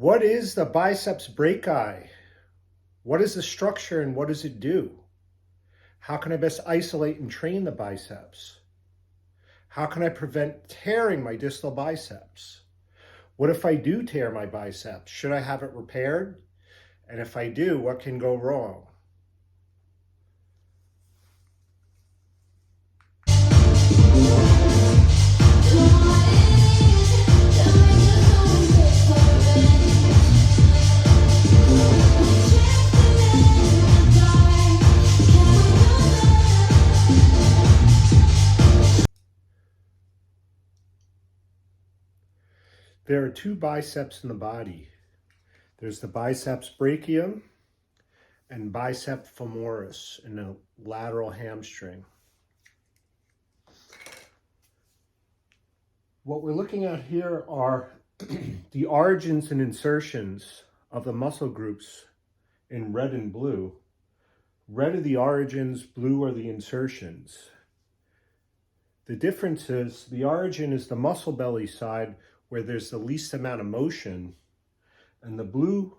What is the biceps brachii? What is the structure and what does it do? How can I best isolate and train the biceps? How can I prevent tearing my distal biceps? What if I do tear my biceps? Should I have it repaired? And if I do, what can go wrong? There are two biceps in the body. There's the biceps brachium and biceps femoris in the lateral hamstring. What we're looking at here are the origins and insertions of the muscle groups in red and blue. Red are the origins, blue are the insertions. The difference is the origin is the muscle belly side where there's the least amount of motion, and the blue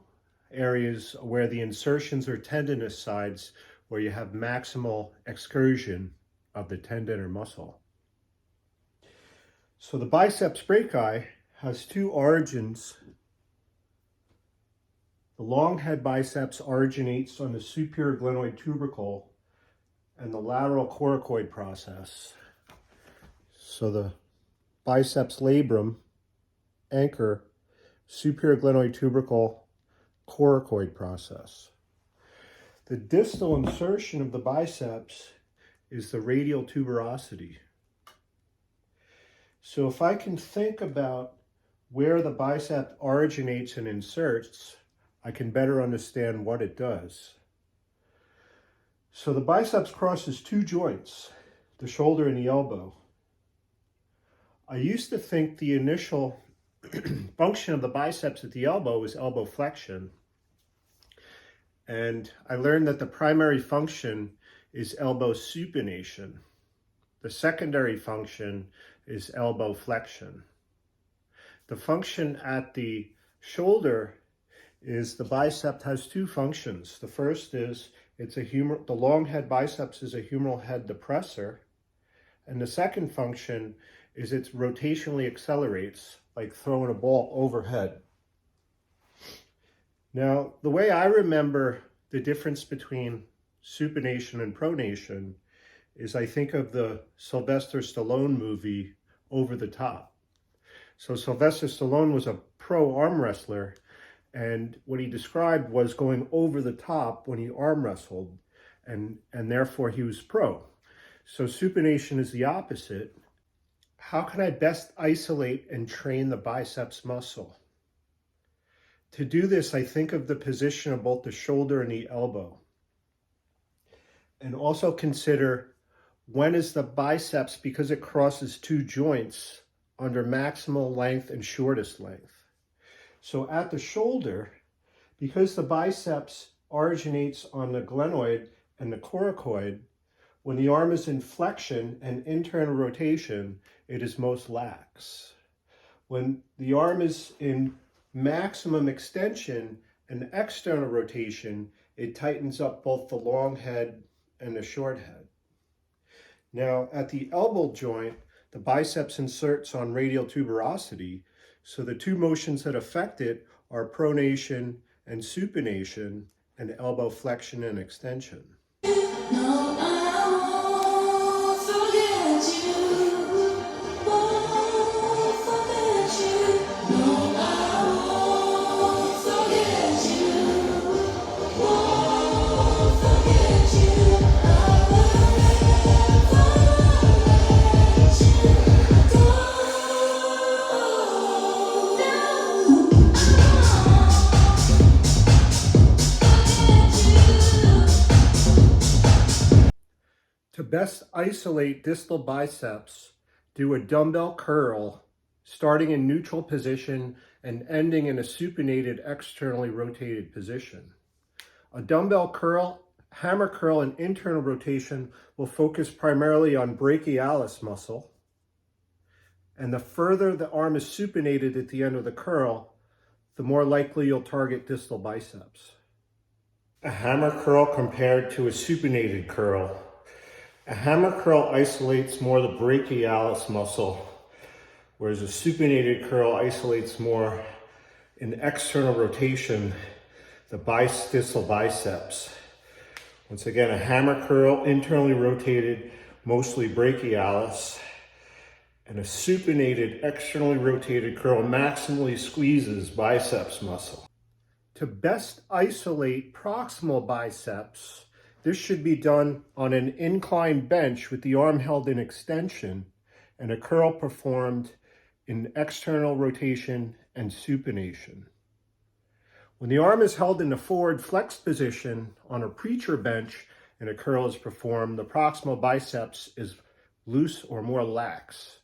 areas where the insertions are tendinous sides where you have maximal excursion of the tendon or muscle. So the biceps brachii has two origins. The long head biceps originates on the superior glenoid tubercle and the lateral coracoid process. So the biceps labrum, anchor, superior glenoid tubercle, coracoid process. The distal insertion of the biceps is the radial tuberosity. So if I can think about where the bicep originates and inserts, I can better understand what it does. So the biceps crosses two joints, the shoulder and the elbow. I used to think the initial function of the biceps at the elbow was elbow flexion. And I learned that the primary function is elbow supination. The secondary function is elbow flexion. The function at the shoulder is the bicep has two functions. The first is the long head biceps is a humeral head depressor. And the second function is it rotationally accelerates, like throwing a ball overhead. Now, the way I remember the difference between supination and pronation is I think of the Sylvester Stallone movie, Over the Top. So Sylvester Stallone was a pro arm wrestler, and what he described was going over the top when he arm wrestled, and therefore he was pro. So supination is the opposite. How can I best isolate and train the biceps muscle? To do this, I think of the position of both the shoulder and the elbow. And also consider when is the biceps, because it crosses two joints, under maximal length and shortest length. So at the shoulder, because the biceps originates on the glenoid and the coracoid, when the arm is in flexion and internal rotation, it is most lax. When the arm is in maximum extension and external rotation, it tightens up both the long head and the short head. Now, at the elbow joint, the biceps inserts on radial tuberosity, so the two motions that affect it are pronation and supination, and elbow flexion and extension. To best isolate distal biceps, do a dumbbell curl, starting in neutral position and ending in a supinated, externally rotated position. A dumbbell curl, hammer curl, and internal rotation will focus primarily on brachialis muscle. And the further the arm is supinated at the end of the curl, the more likely you'll target distal biceps. A hammer curl compared to a supinated curl. A hammer curl isolates more the brachialis muscle, whereas a supinated curl isolates more in external rotation, the distal biceps. Once again, a hammer curl, internally rotated, mostly brachialis, and a supinated, externally rotated curl maximally squeezes biceps muscle. To best isolate proximal biceps, this should be done on an inclined bench with the arm held in extension and a curl performed in external rotation and supination. When the arm is held in the forward flexed position on a preacher bench and a curl is performed, the proximal biceps is loose or more lax.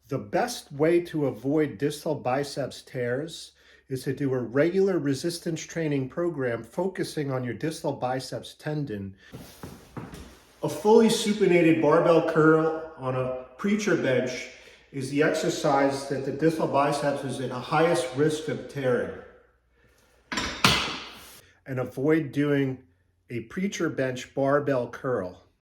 The best way to avoid distal biceps tears is to do a regular resistance training program focusing on your distal biceps tendon. A fully supinated barbell curl on a preacher bench is the exercise that the distal biceps is at the highest risk of tearing. And avoid doing a preacher bench barbell curl.